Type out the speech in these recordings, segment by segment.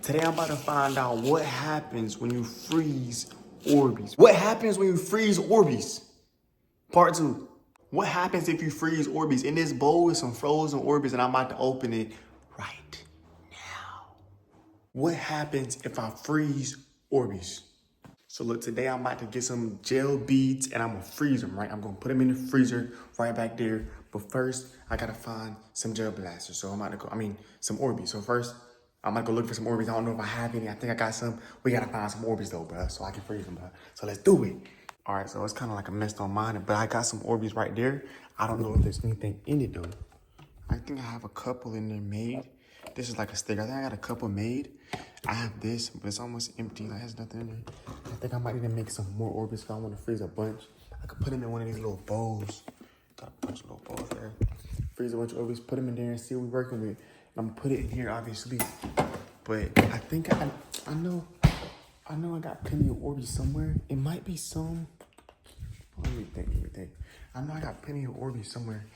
Today I'm about to find out what happens when you freeze Orbeez. What happens when you freeze Orbeez? Part 2. What happens if you freeze Orbeez? In this bowl is some frozen Orbeez and I'm about to open it right now. What happens if I freeze Orbeez? So look, today I'm about to get some gel beads and I'm gonna freeze them, right? I'm gonna put them in the freezer right back there. But first, I gotta find some gel blasters. So I'm about to go, some Orbeez. So first, I'm gonna go look for some Orbeez. I don't know if I have any. I think I got some. We gotta find some Orbeez though, bro, so I can freeze them, bro. So let's do it. All right, so it's kind of like a messed on mine, but I got some Orbeez right there. I don't know if there's anything in it though. I think I have a couple in there made. This is like a stick. I think I got a couple made. I have this, but it's almost empty. Like, there's nothing in there. I think I might need to make some more Orbeez if I want to freeze a bunch. I could put them in one of these little bowls. Got a bunch of little bowls there. Freeze a bunch of Orbeez, put them in there and see what we're working with. I'm gonna put it in here, obviously. But I think I know I got plenty of Orbeez somewhere. It might be some. Let me think. I know I got plenty of Orbeez somewhere.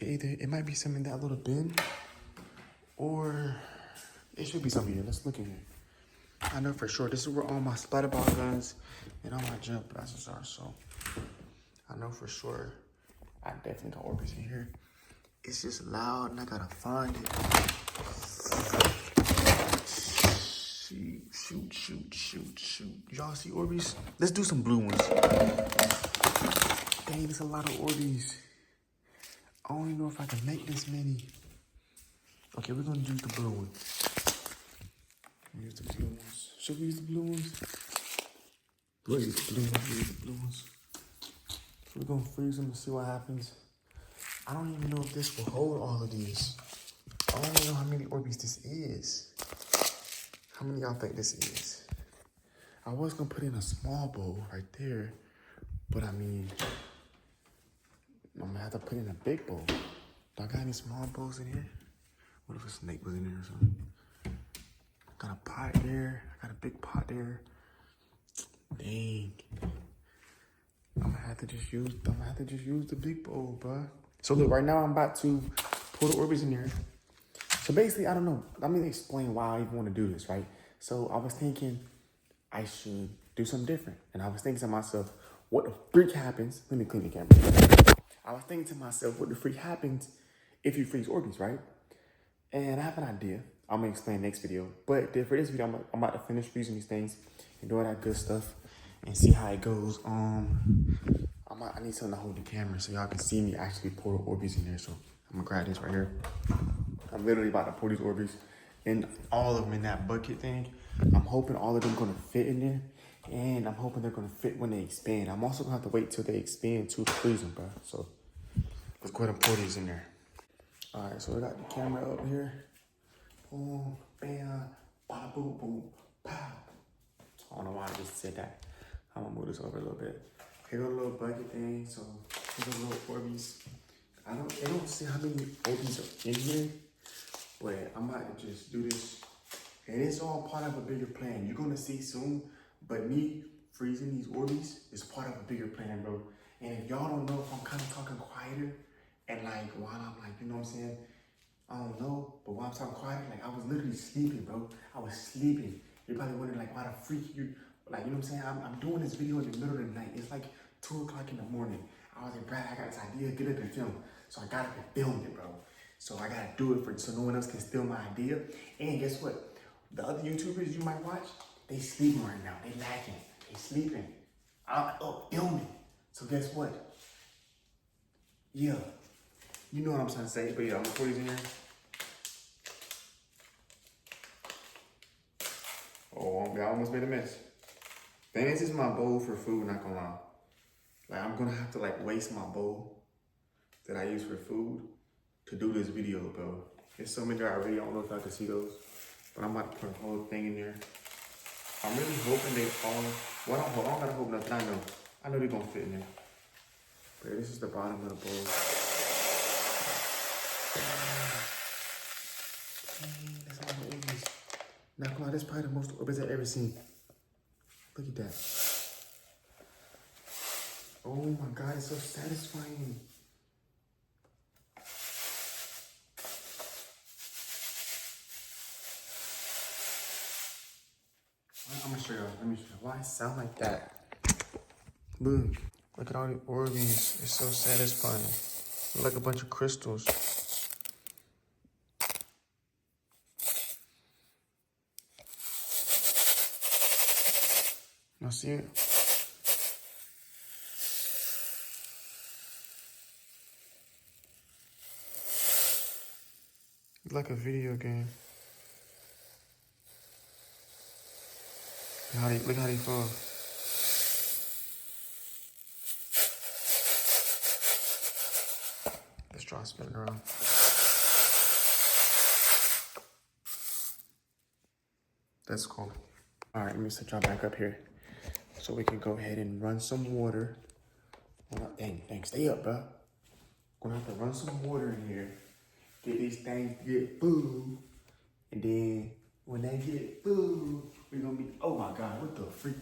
Either it might be some in that little bin, or it should be some here. Let's look in here. I know for sure this is where all my splatrball guns and all my gel blasters are. So I know for sure I definitely got Orbeez in here. It's just loud and I gotta find it. Shoot. Y'all see Orbeez? Let's do some blue ones. Dang, there's a lot of Orbeez. I don't even know if I can make this many. Okay, we're gonna use the blue ones. Use the blue ones. Should we use the blue ones? We'll use the blue ones. So we're gonna freeze them and see what happens. I don't even know if this will hold all of these. I don't even know how many Orbeez this is. How many y'all think this is? I was gonna put in a small bowl right there, but I'm gonna have to put in a big bowl. Do I got any small bowls in here? What if a snake was in there or something? Got a pot there. I got a big pot there. Dang. I'm gonna have to just use the big bowl, bro. So look, right now I'm about to pour the Orbeez in there. So basically, I don't know. Let me explain why I even want to do this, right? So I was thinking I should do something different. And I was thinking to myself, what the freak happens? Let me clean the camera. I was thinking to myself, what the freak happens if you freeze Orbeez, right? And I have an idea. I'm gonna explain next video. But for this video, I'm about to finish freezing these things and do all that good stuff and see how it goes. I need something to hold the camera so y'all can see me actually pour the Orbeez in there. So I'm gonna grab this right here. I'm literally about to pour these Orbeez and all of them in that bucket thing. I'm hoping all of them gonna fit in there, and I'm hoping they're gonna fit when they expand. I'm also gonna have to wait till they expand to freeze them, bro. So let's go ahead and pour these in there. All right, so I got the camera up here. Boom, bam, bada boom, boom, pow. I don't know why I just said that. I'm gonna move this over a little bit. Here go the little bucket thing. So here's a little Orbeez. They don't see how many Orbeez are in here, but I'm about to just do this. And it's all part of a bigger plan. You're gonna see soon, but me freezing these Orbeez is part of a bigger plan, bro. And if y'all don't know if I'm kind of talking quieter, and like while I'm like, you know what I'm saying? I don't know, but while I'm talking quiet, like I was literally sleeping, bro. I was sleeping. You're probably wondering like, why the freak you, like, you know what I'm saying? I'm doing this video in the middle of the night. It's like 2 o'clock in the morning. I was like, Brad, I got this idea, get up and film. So I got up and filmed it, bro. So I gotta do it so no one else can steal my idea. And guess what? The other YouTubers you might watch, they sleeping right now. They lacking, they sleeping. I'm up filming. So guess what? Yeah. You know what I'm trying to say, but yeah, I'm gonna put these in here. Oh, I almost made a mess. Dang, this is my bowl for food, not gonna lie. Like, I'm gonna have to like waste my bowl that I use for food to do this video, bro. There's so many that I really don't know if I can see those, but I'm about to put a whole thing in there. I'm really hoping they all, well, I don't gotta hope nothing, I know they're gonna fit in there. But this is the bottom of the bowl. Dang, that's all the Orbeez. Not gonna lie, that's probably the most Orbeez I've ever seen. Look at that. Oh my God, it's so satisfying. I'm gonna show y'all. Let me show you why it sound like that. Look at all the Orbeez. It's so satisfying. Like a bunch of crystals. Y'all see it? It's like a video game. Look how they fall. Let's try spinning around. That's cool. All right, let me set y'all back up here so we can go ahead and run some water. Oh, dang, stay up, bro. Gonna have to run some water in here. Get these things to get food. And then when they get food, we're gonna be, oh my God, what the freak?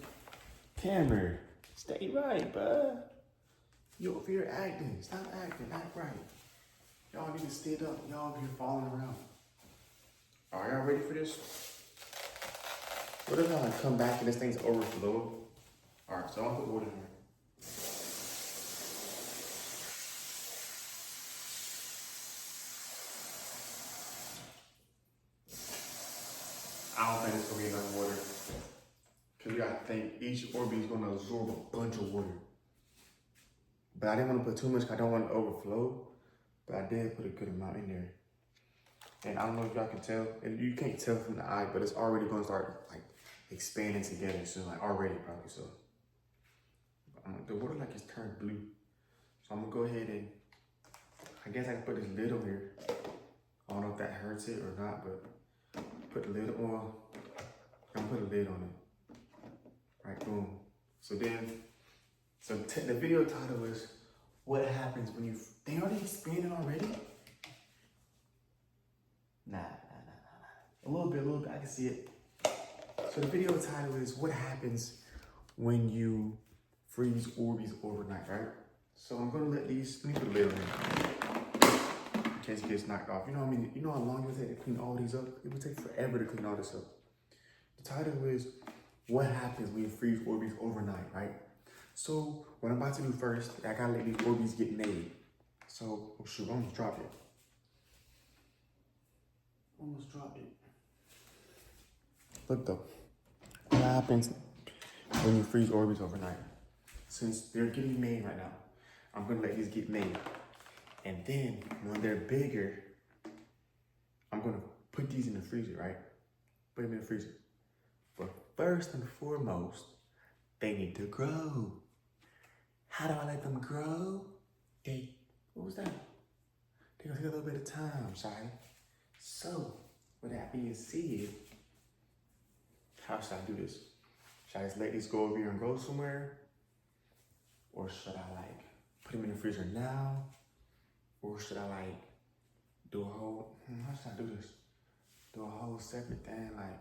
Cameron, stay right, bro. You over here acting. Stop acting, act right. Y'all need to stand up. Y'all over here falling around. Are y'all ready for this? What if I come back and this thing's overflowed? All right, so I'll put water in here. I don't think it's gonna be enough water. Cause you gotta think each Orbeez is gonna absorb a bunch of water. But I didn't want to put too much, I don't want it to overflow. But I did put a good amount in there. And I don't know if y'all can tell, and you can't tell from the eye, but it's already gonna start like expanding together soon, like already probably so. The water like it's turned blue. So I'm gonna go ahead and, I guess I can put this lid on here. I don't know if that hurts it or not, but put the lid on. I'm gonna put a lid on it. Right, boom. So then, the video title was, what happens when you, they already expanded already? Nah. A little bit, I can see it. So the video title is, what happens when you freeze Orbeez overnight, right? So I'm gonna let these, let me put a lid on it in case it gets knocked off. You know what I mean? You know how long it would take to clean all these up? It would take forever to clean all this up. The title is, what happens when you freeze Orbeez overnight, right? So what I'm about to do first, I gotta let these Orbeez get made. So, oh shoot, I almost dropped it. Look though, what happens when you freeze Orbeez overnight? Since they're getting made right now, I'm gonna let these get made. And then when they're bigger, I'm gonna put these in the freezer, right? Put them in the freezer. But first and foremost, they need to grow. How do I let them grow? What was that? They gonna take a little bit of time, Shai. So, with that being said, how should I do this? Should I just let these go over here and grow somewhere? Or should I like put them in the freezer now? Or should I like do a whole, how should I do this? Do a whole separate thing, like,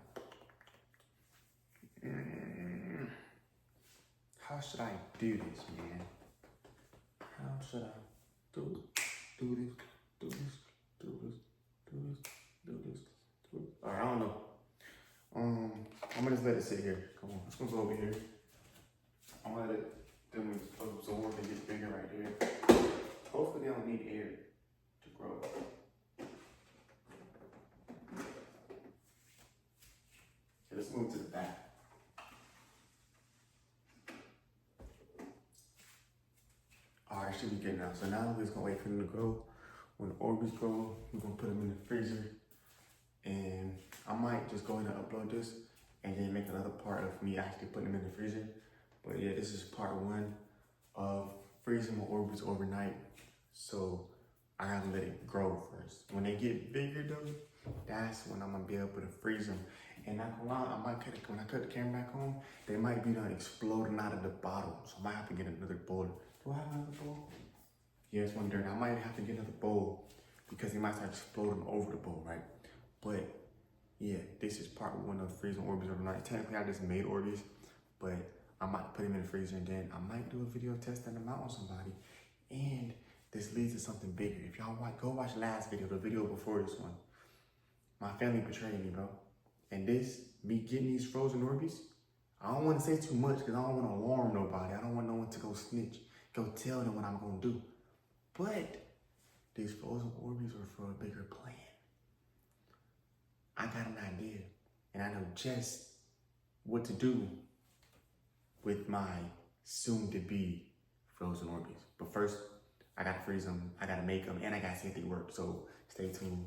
how should I do this, man? How should I do this? All right, I don't know. I'm gonna just let it sit here. Come on, let's go over here. I'm gonna let them absorb and get bigger right here. Hopefully they don't need air to grow. Okay, let's move to the back. All right, should be good now. So now we're just gonna wait for them to grow. When the Orbeez grow, we're gonna put them in the freezer. And I might just go ahead and upload this and then make another part of me actually putting them in the freezer. But yeah, this is part 1 of freezing my Orbeez overnight. So I gotta let it grow first. When they get bigger though, that's when I'm gonna be able to freeze them. And not gonna lie, when I cut the camera back on, they might be done exploding out of the bottle. So I might have to get another bowl. Do I have another bowl? Yeah, it's one there. I might have to get another bowl because they might start exploding over the bowl, right? But yeah, this is part 1 of freezing Orbeez overnight. Technically, I just made Orbeez, but I might put them in the freezer and then I might do a video testing them out on somebody. And this leads to something bigger. If y'all go watch last video, the video before this one. My family betrayed me, bro. And this, me getting these frozen Orbeez, I don't want to say too much because I don't want to alarm nobody. I don't want no one to go snitch, go tell them what I'm going to do. But these frozen Orbeez are for a bigger plan. I got an idea, and I know just what to do with my soon-to-be frozen Orbeez. But first, I gotta freeze them, I gotta make them, and I gotta see if they work. So stay tuned,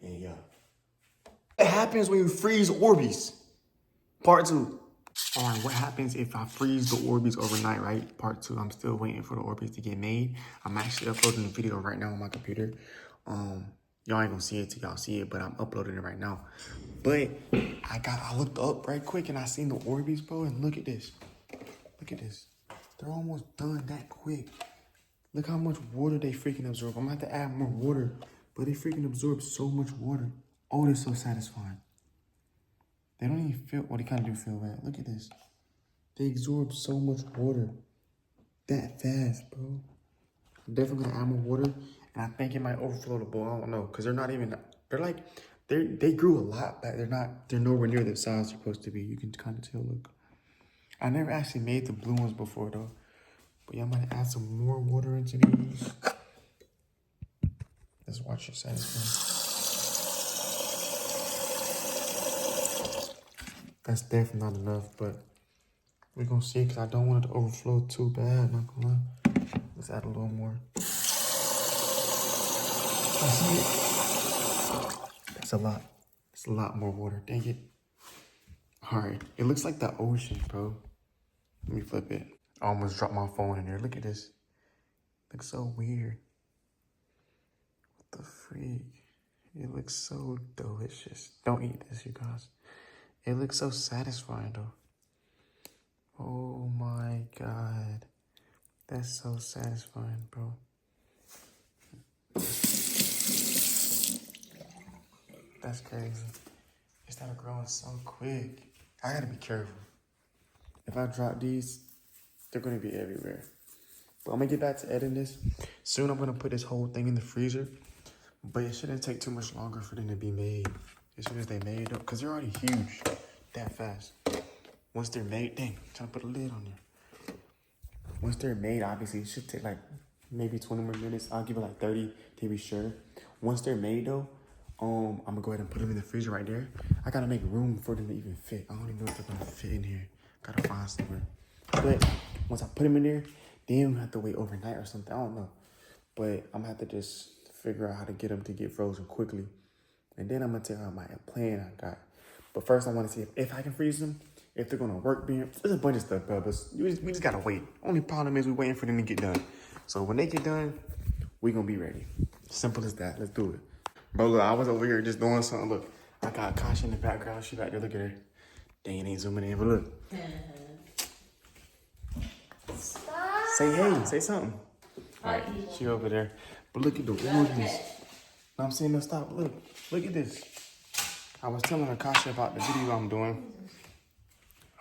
and yeah. What happens when you freeze Orbeez? Part 2. All right, what happens if I freeze the Orbeez overnight, right? Part 2, I'm still waiting for the Orbeez to get made. I'm actually uploading the video right now on my computer. Y'all ain't gonna see it till y'all see it, but I'm uploading it right now. But I looked up right quick and I seen the Orbeez, bro, and look at this. Look at this. They're almost done that quick. Look how much water they freaking absorb. I'm gonna have to add more water, but they freaking absorb so much water. Oh, they're so satisfying. They don't even feel, well, they kind of do feel wet. Look at this. They absorb so much water that fast, bro. I'm definitely gonna add more water, and I think it might overflow the bowl. I don't know, because they're not even, they grew a lot, but they're nowhere near the size they're supposed to be. You can kind of tell, look. I never actually made the blue ones before, though. But yeah, I'm gonna add some more water into these. Let's watch it satisfy. That's definitely not enough, but we're gonna see, because I don't want it to overflow too bad, not gonna lie. Let's add a little more. I see it. That's a lot. It's a lot more water, dang it. All right, it looks like the ocean, bro. Let me flip it. I almost dropped my phone in there. Look at this. Looks so weird. What the freak? It looks so delicious. Don't eat this, you guys. It looks so satisfying, though. Oh my God. That's so satisfying, bro. That's crazy. They started growing so quick. I gotta be careful. If I drop these, they're gonna be everywhere. But I'm gonna get back to editing this. Soon I'm gonna put this whole thing in the freezer. But it shouldn't take too much longer for them to be made. As soon as they made up, because they're already huge that fast. Once they're made, dang, I'm trying to put a lid on there. Once they're made, obviously it should take like maybe 20 more minutes. I'll give it like 30 to be sure. Once they're made though, I'm gonna go ahead and put them in the freezer right there. I gotta make room for them to even fit. I don't even know if they're gonna fit in here. Gotta find somewhere. But once I put them in there, then we have to wait overnight or something. I don't know. But I'm gonna have to just figure out how to get them to get frozen quickly. And then I'm gonna tell you my plan I got. But first I wanna see if I can freeze them, if they're gonna work being, there's a bunch of stuff, bro, but we just gotta wait. Only problem is we're waiting for them to get done. So when they get done, we gonna be ready. Simple as that, let's do it. Bro, look, I was over here just doing something. Look, I got Kasha in the background. She back there, look at her. Dang, it ain't zooming in, but look. Stop. Say hey, say something. All right, she over there. But look at the Orbeez. No, I'm saying no, stop, look at this. I was telling Akasha about the video I'm doing.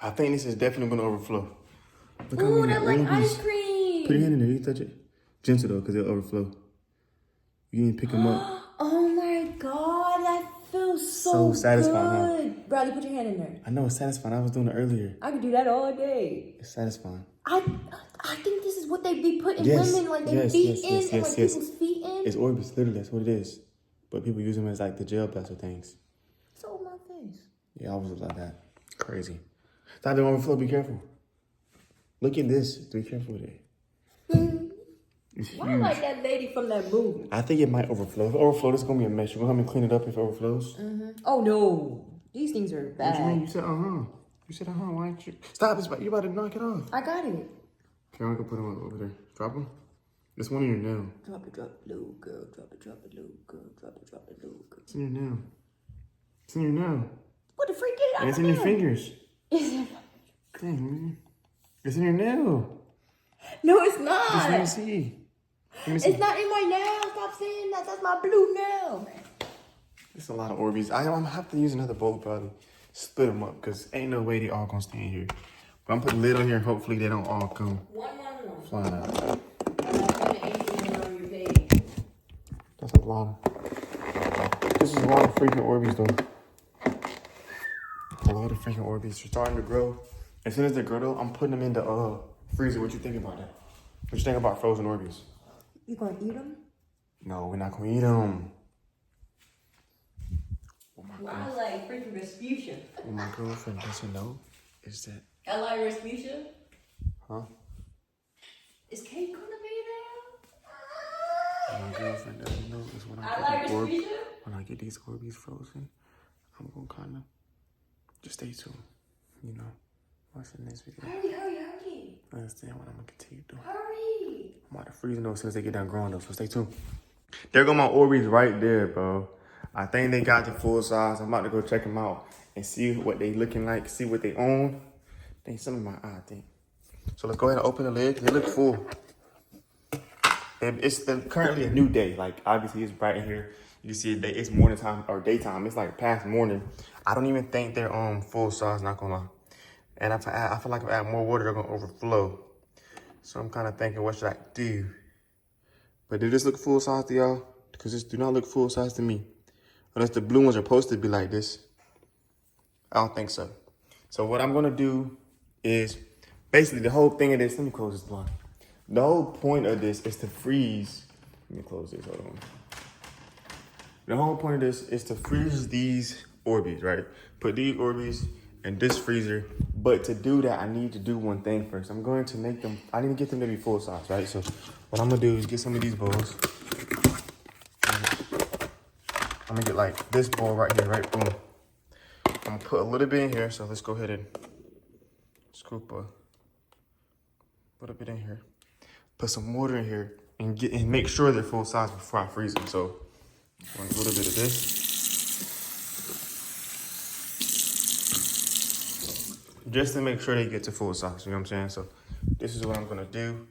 I think this is definitely gonna overflow. Look how many that's like Orbeez. ice cream. Put your hand in there, you touch it. Gentle though, because it'll overflow. You didn't pick them up. Oh my God, that feels so satisfying, good. huh? Bradley, put your hand in there. I know it's satisfying. I was doing it earlier. I could do that all day. It's satisfying. I think this is what they be putting women, like their feet in and like people's feet in. It's Orbeez, literally, that's what it is. But people use them as like the gel blaster things. So my face. Yeah, I was like that. Crazy. Stop the overflow, be careful. Look at this, be careful with it. It's huge. Why like that lady from that movie? I think it might overflow. If it overflows, it's gonna be a mess. You're gonna help me clean it up if it overflows? Oh no, these things are bad. What you mean? You said You said why ain't you? Stop, you about to knock it off. I got it. Okay, I'm gonna put them over there. Drop them. This one in your nail. Drop it, little girl. Drop it, little girl. Drop it, little girl. It's in your nail. It's in your nail. What the freak is it? And it's in your fingers. Is it? Dang, man. It's in your nail. No, it's not. Just let me see. It's not in my nail. Stop saying that. That's my blue nail. It's a lot of Orbeez. I'm gonna have to use another bowl probably. Split them up because ain't no way they all gonna stay in here. But I'm putting a lid on here. Hopefully they don't all come flying out. That's a lot. This is a lot of freaking Orbeez though. A lot of freaking Orbeez. They're starting to grow. As soon as they grow though, I'm putting them in the freezer. What you think about that? What you think about frozen Orbeez? You gonna eat them? No, we're not gonna eat them. I like freaking Rasputia. What my girlfriend doesn't know is that. I like Rasputia. Huh? Is Kate gonna be What my girlfriend doesn't know is when there? I like Rasputia. when I get these Orbeez frozen, I'm gonna kind of just stay tuned. You know, watch the next video. Hurry. I understand what I'm gonna continue doing. Hurry. I'm about to freeze them as soon as they get done growing though, so stay tuned. There go my Orbeez right there, bro. I think they got the full size. I'm about to go check them out and see what they looking like, see what they own. I think some in my eye, I think. So let's go ahead and open the lid. They look full. And it's currently a new day. Like, obviously it's bright in here. You can see it's morning time or daytime. It's like past morning. I don't even think they're full size, not gonna lie. And I feel like if I add more water, they're gonna overflow. So I'm kind of thinking, what should I do? But did this look full size to y'all? Because this do not look full size to me. Unless the blue ones are supposed to be like this. I don't think so. So what I'm gonna do is, basically the whole thing of this, let me close this blind. The whole point of this is to freeze. Let me close this, hold on. The whole point of this is to freeze these Orbeez, right? Put these Orbeez in this freezer. But to do that, I need to do one thing first. I'm going to make them, I need to get them to be full size, right? So what I'm gonna do is get some of these bowls. I'm gonna get like this bowl right here, right? Boom. I'm gonna put a little bit in here, so let's go ahead and scoop a little bit in here. Put some water in here and make sure they're full size before I freeze them. So a little bit of this. Just to make sure they get to full size, you know what I'm saying? So this is what I'm gonna do.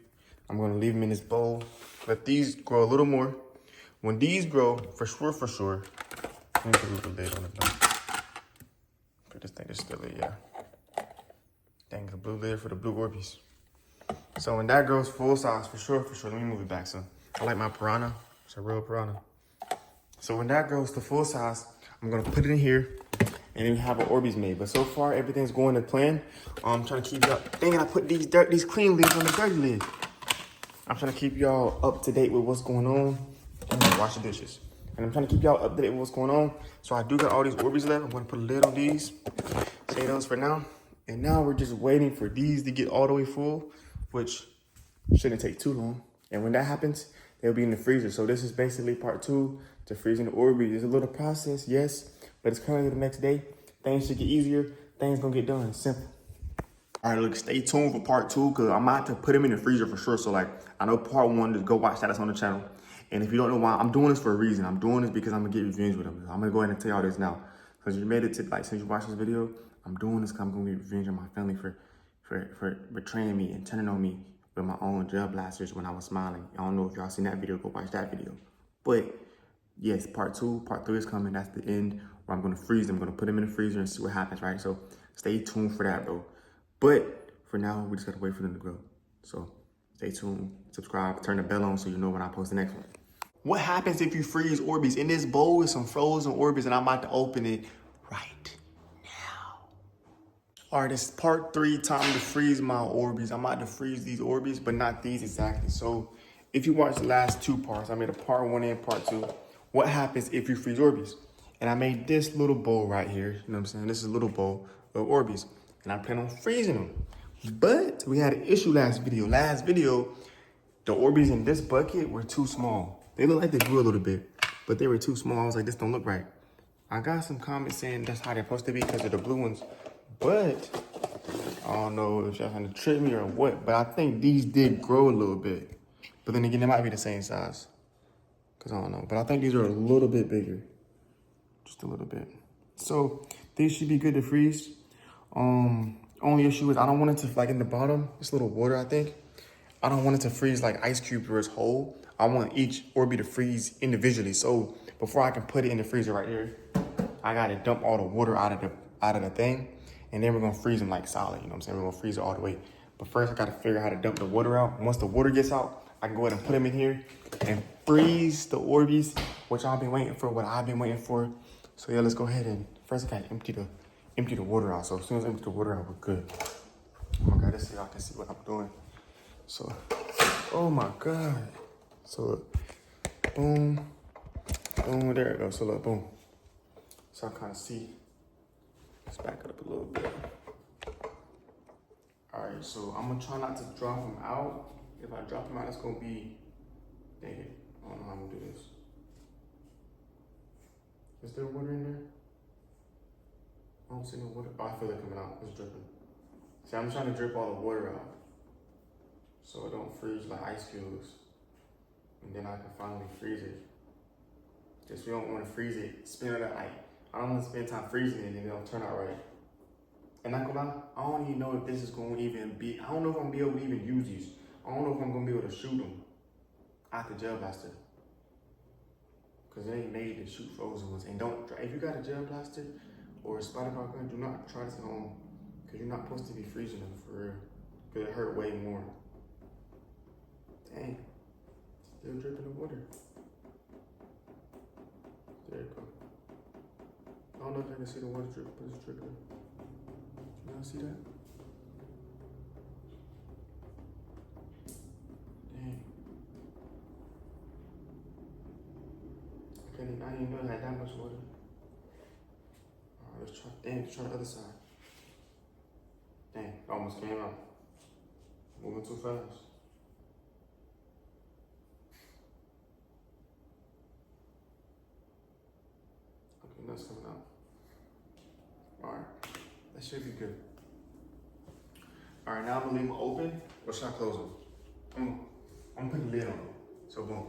I'm gonna leave them in this bowl. Let these grow a little more. When these grow, for sure. Let me put a little lid on it though. Okay, this thing is still it, yeah. Dang, the blue lid for the blue Orbeez. So when that grows full size, for sure. Let me move it back some. I like my piranha. It's a real piranha. So when that grows to full size, I'm gonna put it in here and then we have an Orbeez made. But so far, everything's going to plan. I'm trying to keep y'all, dang it, I put these clean lids on the dirty lid. I'm trying to keep y'all up to date with what's going on. I'm gonna wash the dishes. And I'm trying to keep y'all up to date with what's going on. So I do got all these Orbeez left. I'm gonna put a lid on these. Save those for now. And now we're just waiting for these to get all the way full, which shouldn't take too long. And when that happens, they'll be in the freezer. So this is basically part 2 to freezing the Orbeez. It's a little process, yes, but it's currently the next day. Things should get easier. Things gonna get done, simple. All right, look, stay tuned for part 2 because I'm about to put them in the freezer for sure. So like, I know part 1, just go watch that, it's on the channel. And if you don't know why, I'm doing this for a reason. I'm doing this because I'm gonna get revenge with them. I'm gonna go ahead and tell y'all this now. Because you made it to, like, since you watched this video, I'm doing this because I'm gonna get revenge on my family for betraying me and turning on me with my own gel blasters when I was smiling. I don't know if y'all seen that video, go watch that video. But yes, part 2, part 3 is coming. That's the end where I'm gonna freeze them. I'm gonna put them in the freezer and see what happens, right? So stay tuned for that, bro. But for now, we just gotta wait for them to grow. So stay tuned, subscribe, turn the bell on so you know when I post the next one. What happens if you freeze Orbeez? In this bowl is some frozen Orbeez and I'm about to open it right now. All right, it's part 3, time to freeze my Orbeez. I'm about to freeze these Orbeez, but not these exactly. So if you watch the last 2 parts, I made a part 1 and part 2. What happens if you freeze Orbeez? And I made this little bowl right here. You know what I'm saying? This is a little bowl of Orbeez. And I plan on freezing them. But we had an issue last video. Last video, the Orbeez in this bucket were too small. They look like they grew a little bit, but they were too small. I was like, this don't look right. I got some comments saying that's how they're supposed to be because of the blue ones. But I don't know if y'all trying to trick me or what, but I think these did grow a little bit. But then again, they might be the same size. Because I don't know. But I think these are a little bit bigger. Just a little bit. So these should be good to freeze. Only issue is I don't want it to, like in the bottom, this little water, I think. I don't want it to freeze like ice cubes where it's whole. I want each Orbeez to freeze individually. So before I can put it in the freezer right here, I gotta dump all the water out of the thing. And then we're gonna freeze them like solid, you know what I'm saying? We're gonna freeze it all the way. But first I gotta figure out how to dump the water out. Once the water gets out, I can go ahead and put them in here and freeze the Orbeez, which I've been waiting for, what I've been waiting for. So yeah, let's go ahead and first I gotta empty the water out. So as soon as I empty the water out, we're good. this so y'all can see what I'm doing. So, oh my God. So look, boom, boom, there it goes. So look, boom. So I kind of see. Let's back it up a little bit. All right, so I'm gonna try not to drop them out. If I drop them out, it's gonna be, dang it, I don't know how I'm gonna do this. Is there water in there? I don't see no water. Oh, I feel it coming out, it's dripping. See, I'm trying to drip all the water out so it don't freeze like ice cubes. And then I can finally freeze it. Just we don't wanna freeze it, spin it out like, I don't wanna spend time freezing it and it don't turn out right. And not gonna lie, I don't even know if this is gonna even be, I don't know if I'm gonna be able to even use these. I don't know if I'm gonna be able to shoot them out the gel blaster. Cause it ain't made to shoot frozen ones. And don't, if you got a gel blaster or a splatrball gun, do not try this at home. Cause you're not supposed to be freezing them for real. Cause it hurt way more. Dang, still dripping the water. There you go. I don't know if I can see the water drip, but it's dripping. Y'all see that? Dang. I didn't know it had that much water. Alright, let's try. Dang, let's try the other side. Dang, it almost came out. Moving too fast. Okay, that's coming out. Alright, that should be good. Alright, now I'm gonna leave them open, or should I close them? I'm putting the lid on them. So boom.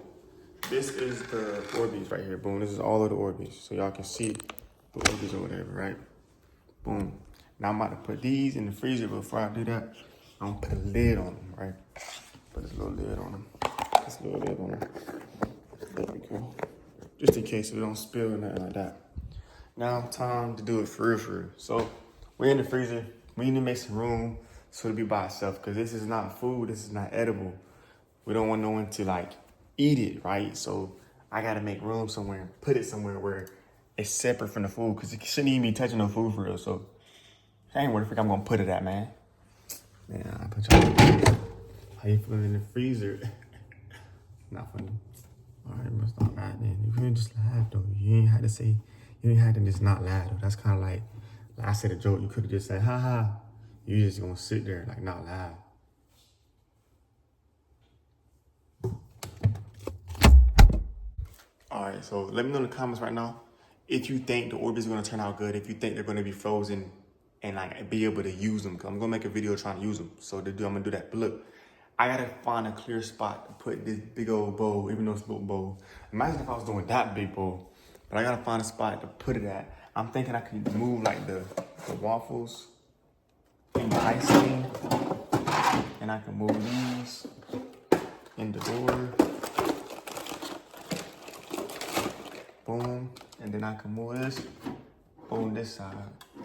This is the Orbeez right here. Boom, this is all of the Orbeez. So y'all can see the Orbeez or whatever, right? Boom. Now I'm about to put these in the freezer, but before I do that, I'm gonna put a lid on them, right? Put this little lid on them. This little lid on them. There we go. Just in case it don't spill or nothing like that. Now time to do it for real, for real. So we're in the freezer. We need to make some room so it'll be by itself, because this is not food, this is not edible. We don't want no one to like eat it, right? So I gotta make room somewhere and put it somewhere where it's separate from the food, because it shouldn't even be touching no food for real. So I ain't where the frick I'm gonna put it at, man. Man, I put y'all. How you feeling in the freezer? Not funny. All right, must not laugh then. You couldn't just laugh though. You ain't had to say, you ain't had to just not laugh though. That's kind of like I said a joke. You could have just said, ha ha. You just gonna sit there like not laugh. All right, so let me know in the comments right now if you think the Orbeez are gonna turn out good, if you think they're gonna be frozen and like be able to use them. Cause I'm gonna make a video trying to use them. So I'm gonna do that. But look, I gotta find a clear spot to put this big old bowl, even though it's a little bowl. Imagine if I was doing that big bowl, but I gotta find a spot to put it at. I'm thinking I can move like the waffles in the icing, and I can move these in the door. Boom, and then I can move this on this side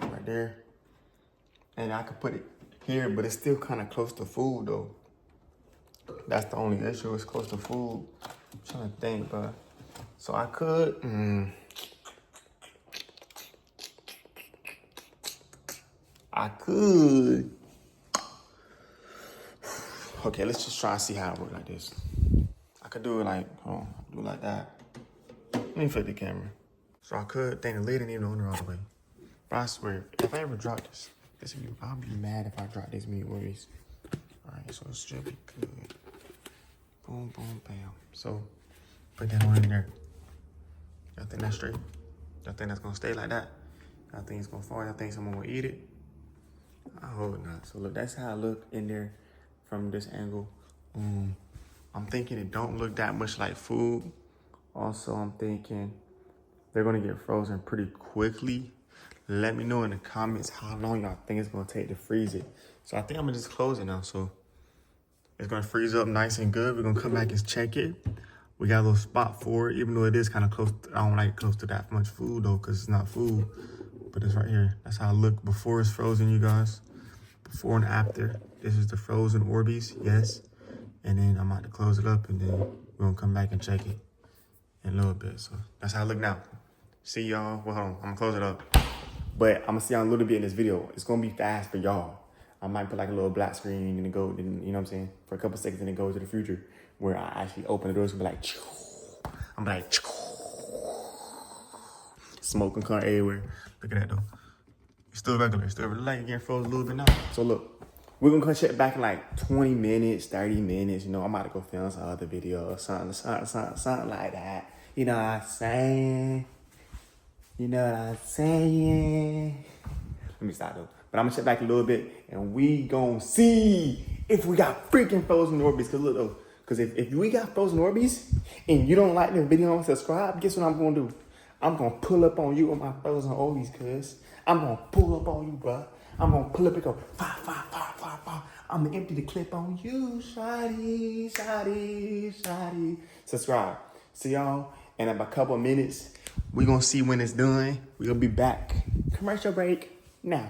right there. And I could put it here, but it's still kind of close to food though. That's the only issue, it's close to food. I'm trying to think, but so I could, okay, let's just try and see how it works like this. I could do it like, hold on, do it like that. Let me flip the camera. So I could, dang, the lid ain't even on there all the way. But I swear, if I ever drop this I'll be mad if I drop this many Orbeez. All right, so it should be good. Boom, boom, bam. So put that one in there. Y'all think that's straight? Y'all think that's gonna stay like that? Y'all think it's gonna fall? Y'all think someone will eat it? I hope not. So look, that's how I look in there from this angle. I'm thinking it don't look that much like food. Also, I'm thinking they're gonna get frozen pretty quickly. Let me know in the comments how long y'all think it's gonna take to freeze it. So I think I'm gonna just close it now. So it's gonna freeze up nice and good. We're gonna come back and check it. We got a little spot for it, even though it is kind of close. I don't like it close to that much food though, because it's not food, but it's right here. That's how it look before it's frozen, you guys. Before and after. This is the frozen Orbeez, yes. And then I'm about to close it up, and then we're gonna come back and check it in a little bit. So that's how I look now. See y'all. Well, hold on, I'm gonna close it up. But I'm gonna see y'all a little bit in this video. It's gonna be fast for y'all. I might put like a little black screen and it go, you know what I'm saying, for a couple seconds and it goes to the future where I actually open the doors and be like, choo. I'm like, choo. Smoke and come everywhere. Look at that though. It's still regular. It's still like getting frozen a little bit now. So look, we're gonna come check back in like 20 minutes, 30 minutes. You know, I'm about to go film some other video or something like that. You know what I'm saying? You know what I'm saying? Let me stop though. But I'm gonna check back a little bit and we gonna see if we got freaking frozen Orbeez. Cause look though, cause if we got frozen Orbeez and you don't like the video and subscribe, guess what I'm gonna do? I'm gonna pull up on you with my frozen Orbeez, cuz. I'm gonna pull up on you, bro. I'm gonna pull up and go, fa, fa, fa, fa, fa. I'm gonna empty the clip on you, shawty, shawty, shawty. Subscribe. See y'all in about a couple of minutes. We gonna see when it's done. We gonna be back. Commercial break now.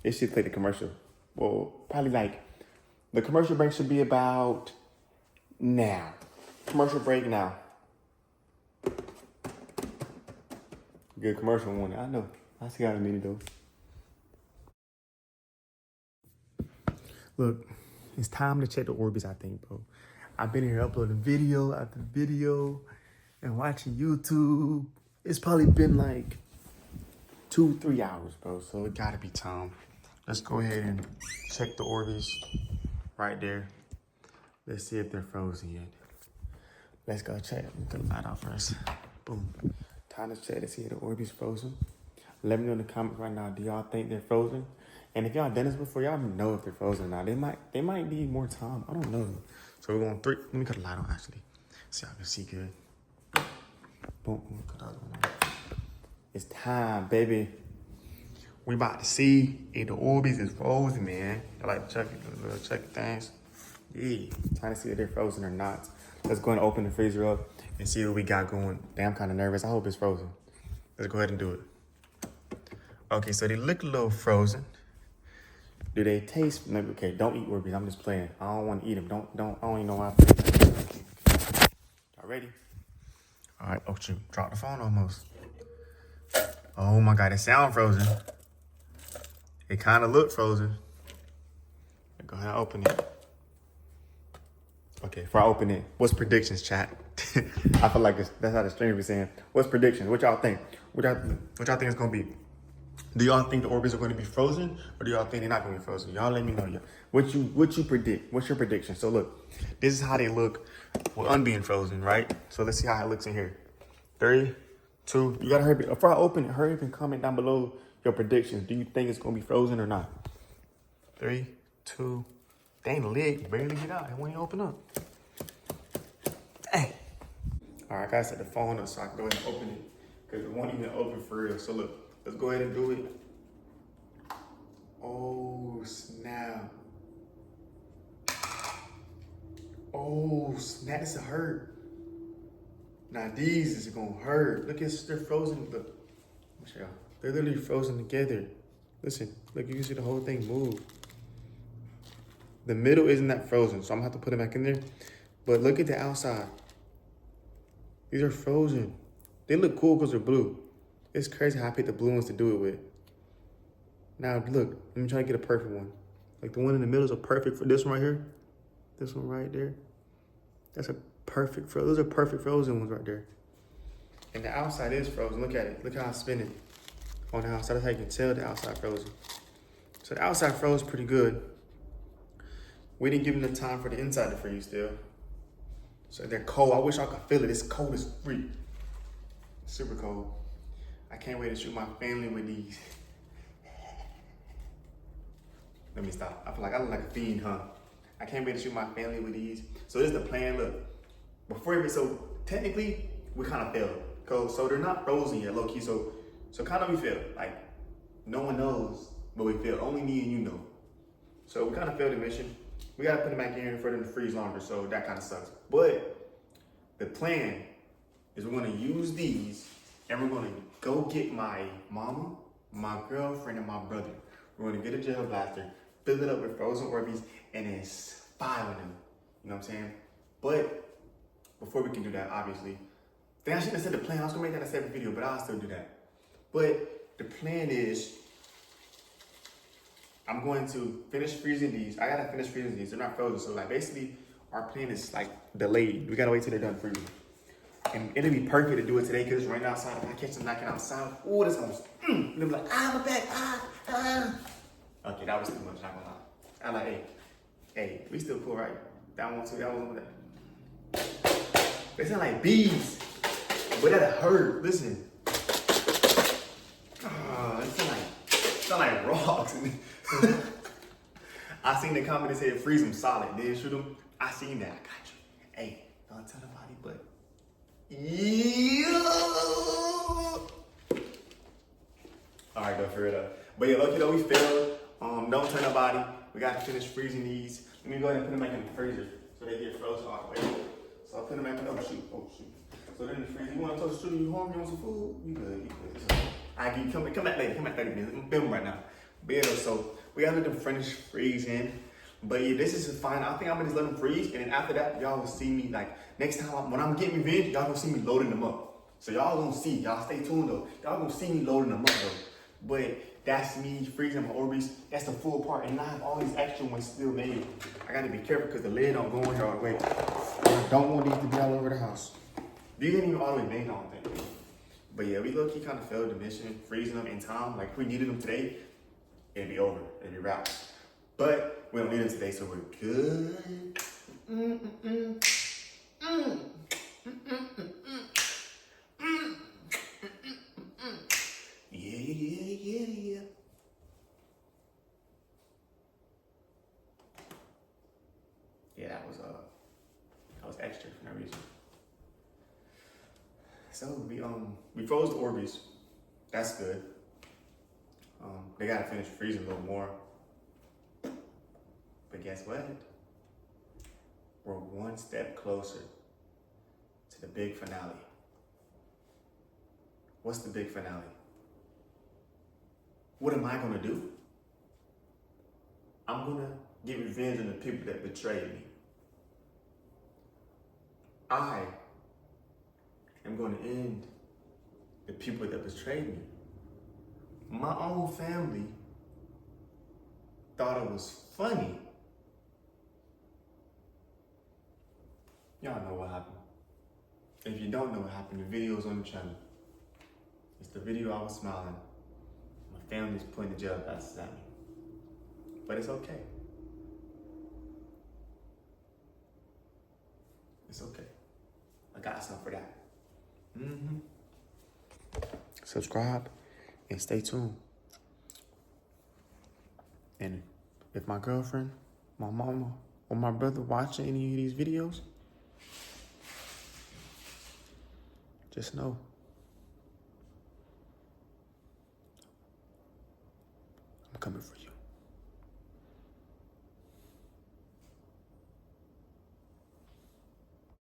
It should play the commercial. Well, probably like, the commercial break should be about now. Commercial break now. Good commercial one. I know. I see how I mean it though. Look, it's time to check the Orbeez, I think, bro. I've been here uploading video after video and watching YouTube. It's probably been like 2-3 hours, bro. So it gotta be time. Let's go ahead and check the Orbeez right there. Let's see if they're frozen yet. Let's go check. Get the light off first. Boom. Time to check to see if the Orbeez frozen. Let me know in the comments right now. Do y'all think they're frozen? And if y'all done this before, y'all know if they're frozen or not. They might need more time. I don't know. So we're going 3. Let me cut the light on actually. So y'all can see good. Boom. Cut the other one on. It's time, baby. We about to see if the Orbeez is frozen, man. I like to check things. Yeah. Trying to see if they're frozen or not. Let's go and open the freezer up and see what we got going. Damn, I'm kind of nervous. I hope it's frozen. Let's go ahead and do it. Okay, so they look a little frozen. Do they taste? Maybe, okay, don't eat Orbeez. I'm just playing. I don't want to eat them. I don't even know why I'm playing. Y'all ready? All right. Oh, shoot. Drop the phone almost. Oh, my God. It sound frozen. It kind of look frozen. Go ahead and open it. Okay, before I open it, what's predictions, chat? I feel like that's how the streamer be saying. What's predictions? What y'all think? What y'all think it's going to be? Do y'all think the Orbeez are going to be frozen, or do y'all think they're not going to be frozen? Y'all let me know. What you predict? What's your prediction? So look, this is how they look with unbeing frozen, right? So let's see how it looks in here. 3, 2. You gotta hurry. Before I open it, hurry up and comment down below your predictions. Do you think it's going to be frozen or not? 3, 2. Dang, the lid barely get out. It won't even open up. Dang. All right, I gotta set the phone up so I can go ahead and open it because it won't even open for real. So look. Let's go ahead and do it. Oh, snap. Oh, snap. This will hurt. Now, these is going to hurt. Look, they're frozen. Look. Let me show y'all. They're literally frozen together. Listen. Look, you can see the whole thing move. The middle isn't that frozen, so I'm going to have to put it back in there. But look at the outside. These are frozen. They look cool because they're blue. It's crazy how I picked the blue ones to do it with. Now, look, let me try to get a perfect one. Like the one in the middle is a perfect for this one right here. This one right there. That's a perfect frozen. Those are perfect frozen ones right there. And the outside is frozen. Look at it. Look how I spin it on the outside. That's how you can tell the outside frozen. So the outside froze pretty good. We didn't give them the time for the inside to freeze still. So they're cold. I wish I could feel it. It's cold as freak. Super cold. I can't wait to shoot my family with these. Let me stop. I feel like I look like a fiend, huh? I can't wait to shoot my family with these. So this is the plan. Look, so technically we kind of failed. So they're not frozen yet, low key. So kind of we failed. Like no one knows, but we failed. Only me and you know. So we kind of failed the mission. We gotta put them back in for them to freeze longer. So that kind of sucks. But the plan is we're gonna use these. And we're gonna go get my mama, my girlfriend, and my brother. We're gonna get a gel blaster, fill it up with frozen Orbeez, and then spy on them. You know what I'm saying? But before we can do that, obviously, I shouldn't have said the plan. I was gonna make that a separate video, but I'll still do that. But the plan is I'm going to finish freezing these. I gotta finish freezing these. They're not frozen, so like basically our plan is like delayed. We gotta wait till they're done freezing. And it'll be perfect to do it today because it's raining outside. If I catch them knocking outside, ooh, this almost. And they'll be like, my back, Okay, that was too much. Not gonna lie. I'm like, hey, we still cool, right? That one too. That one. They sound like bees, but that hurt. Listen. It sound like rocks. I seen the comment that said freeze them solid, then shoot them. I seen that. I got you. Hey, don't tell nobody, but alright, go for it up. But yeah, lucky though we failed. Don't tell nobody. We gotta finish freezing these. Let me go ahead and put them back in the freezer so they get frozen all the way. So I put them back in the shoot. So then in the freezer, you wanna toast the you hungry, you want some food? You good. So, I give you come back later. Come back 30 minutes. I'm filming right now. But yeah, so we gotta let them finish freezing. But yeah, this is fine. I think I'm gonna just let them freeze, and then after that, y'all will see me like next time when I'm getting revenge, y'all gonna see me loading them up. So y'all gonna see. Y'all stay tuned though. Y'all gonna see me loading them up though. But that's me freezing my Orbeez. That's the full part, and I have all these extra ones still made. I gotta be careful because the lid don't go in here all the way. I don't want these to be all over the house. These ain't even all the way made, I don't think. But yeah, we low-key kind of failed the mission, freezing them in time. Like if we needed them today, it'd be over. It'd be wrapped. But we don't need them today, so we're good. Yeah. Yeah, that was extra for no reason. So we froze the Orbeez. That's good. They gotta finish freezing a little more. But guess what? We're one step closer to the big finale. What's the big finale? What am I gonna do? I'm gonna get revenge on the people that betrayed me. I am gonna end the people that betrayed me. My own family thought it was funny. Y'all know what happened. If you don't know what happened, the video's on the channel. It's the video I was smiling. My family's pointing the jail passes at me. But it's okay. It's okay. I got something for that. Subscribe and stay tuned. And if my girlfriend, my mama, or my brother watching any of these videos, just know I'm coming for you.